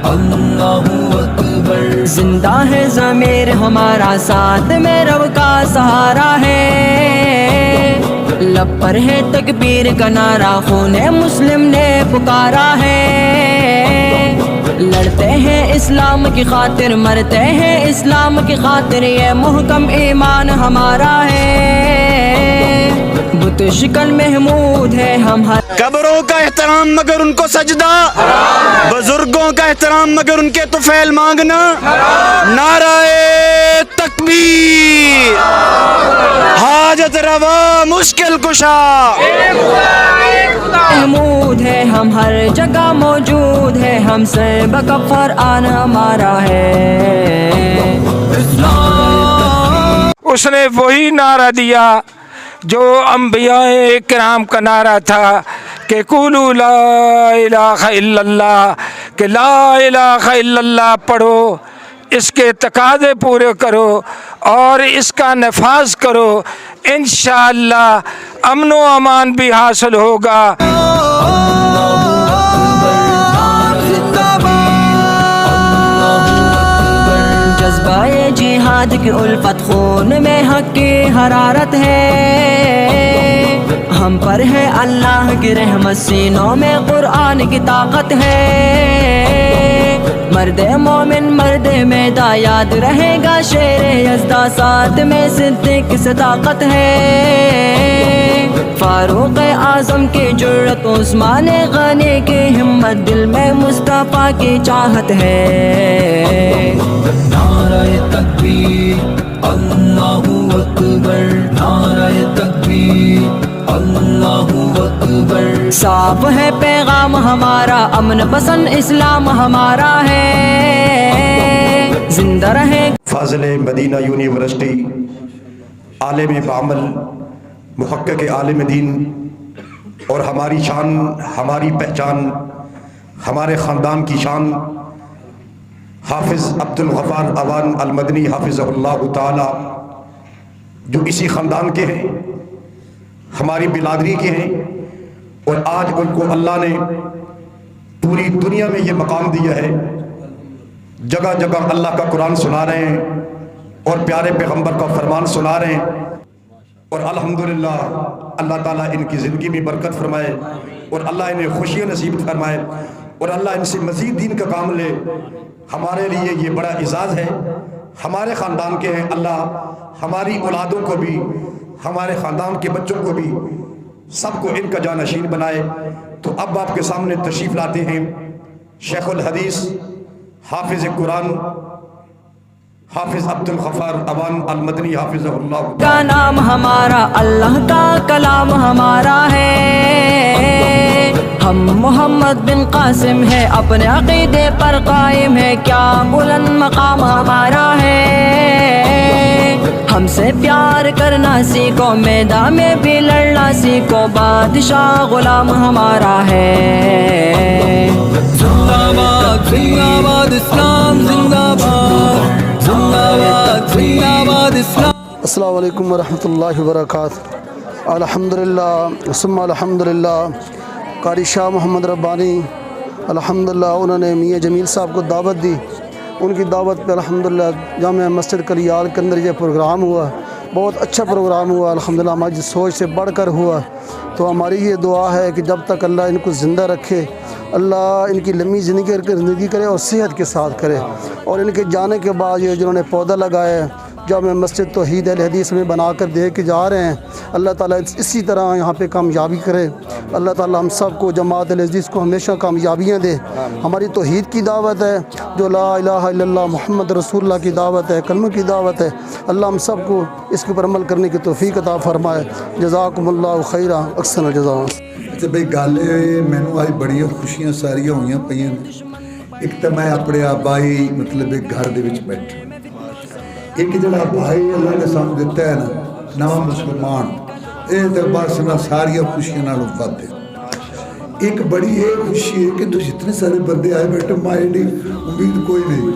اللہ اکبر، زندہ ہے ضمیر ہمارا، ساتھ میں رب کا سہارا ہے، لب پر ہے تکبیر کا نعرہ، خون مسلم نے پکارا ہے، لڑتے ہیں اسلام کی خاطر، مرتے ہیں اسلام کی خاطر، یہ محکم ایمان ہمارا ہے، بت شکن محمود ہے ہم ہر قبروں کا احترام مگر ان کو سجدہ، بزرگوں کا احترام مگر ان کے طفیل مانگنا، نعرہ تکبیر، حاجت روا مشکل کشا، محمود ہے ہم ہر جگہ موجود ہے، ہم سے بکف قرآن ہمارا ہے، اس نے وہی نعرہ دیا جو انبیاء کرام کا نعرہ تھا کہ قولوا لا الہ الا اللہ، کہ لا الہ الا اللہ پڑھو، اس کے تقاضے پورے کرو اور اس کا نفاذ کرو، انشاءاللہ امن و امان بھی حاصل ہوگا۔ جذبہ جہاد کی الفت خون میں حق کی حرارت ہے، ہم پر ہے اللہ کی رحمت، سینوں میں قرآن کی طاقت ہے، مرد مومن مرد میدان یاد رہے گا شیر یزدہ، ساتھ میں صدیق کی صداقت ہے، فاروق اعظم کی جرأت، عثمان غنی کی ہمت، دل میں مصطفیٰ کی چاہت ہے، نعرہ تکبیر اللہ اکبر، نعرہ تکبیر اللہ اکبر، صاف ہے پیغام ہمارا، امن پسند اسلام ہمارا ہے، زندہ رہے فاضل مدینہ یونیورسٹی، عالم بعمل، محقق عالم دین اور ہماری شان، ہماری پہچان، ہمارے خاندان کی شان، حافظ عبدالغفار اوان المدنی حافظہ اللہ تعالی، جو اسی خاندان کے ہیں، ہماری بلادری کے ہیں، اور آج ان کو اللہ نے پوری دنیا میں یہ مقام دیا ہے، جگہ جگہ اللہ کا قرآن سنا رہے ہیں اور پیارے پیغمبر کا فرمان سنا رہے ہیں، اور الحمدللہ اللہ تعالیٰ ان کی زندگی میں برکت فرمائے اور اللہ انہیں خوشیاں نصیب فرمائے اور اللہ ان سے مزید دین کا کام لے۔ ہمارے لیے یہ بڑا اعزاز ہے، ہمارے خاندان کے ہیں، اللہ ہماری اولادوں کو بھی، ہمارے خاندان کے بچوں کو بھی، سب کو ان کا جانشین بنائے۔ تو اب آپ کے سامنے تشریف لاتے ہیں شیخ الحدیث حافظ قرآن حافظ عبدالغفار اوان المدنی حافظہ اللہ کا نام ہمارا، اللہ کا کلام ہمارا ہے، ہم محمد بن قاسم ہے، اپنے عقیدے پر قائم ہے، کیا بلند مقام ہمارا ہے، ہم سے پیار کرنا سیکھو، میدان میں بھی لڑنا سیکھو، بادشاہ غلام ہمارا ہے، زندہ باد زندہ باد اسلام، زندہ باد زندہ باد زندہ باد اسلام۔ السلام علیکم ورحمۃ اللہ وبرکاتہ۔ الحمدللہ ثم الحمدللہ، قاری شاہ محمد ربانی الحمدللہ انہوں نے میاں جمیل صاحب کو دعوت دی، ان کی دعوت پہ الحمدللہ جامع مسجد کلیال کے اندر یہ پروگرام ہوا، بہت اچھا پروگرام ہوا الحمدللہ، ہماری سوچ سے بڑھ کر ہوا۔ تو ہماری یہ دعا ہے کہ جب تک اللہ ان کو زندہ رکھے، اللہ ان کی لمبی زندگی کرے اور صحت کے ساتھ کرے، اور ان کے جانے کے بعد یہ جنہوں نے پودا لگایا ہے جامع مسجد توحید اہل حدیث میں بنا کر دے کے جا رہے ہیں، اللہ تعالیٰ اسی طرح یہاں پہ کامیابی کرے، اللہ تعالیٰ ہم سب کو جماعت اہل حدیث کو ہمیشہ کامیابیاں دے۔ ہماری توحید کی دعوت ہے، جو لا الہ الا اللہ محمد رسول اللہ کی دعوت ہے، کلمہ کی دعوت ہے، اللہ ہم سب کو اس کے اوپر عمل کرنے کی توفیق عطا فرمائے۔ جزاکم اللہ خیرا، احسن الجزا۔ اچھا بھائی گل مینوں آج بڑی خوشیاں ساریاں ہوئی پہ، ایک تو میں اپنے آبائی مطلب گھر دے وچ بیٹھا، ایک جڑا بھائی اللہ نے سانوں دیتا ہے نا نواں مسلمان، یہ تو بس نہ ساریا خوشیاں نالوں ود ہے۔ ایک بڑی یہ خوشی ہے کہ تو جتنے سارے بندے آئے بیٹھے، ماں ایڈی امید کوئی نہیں۔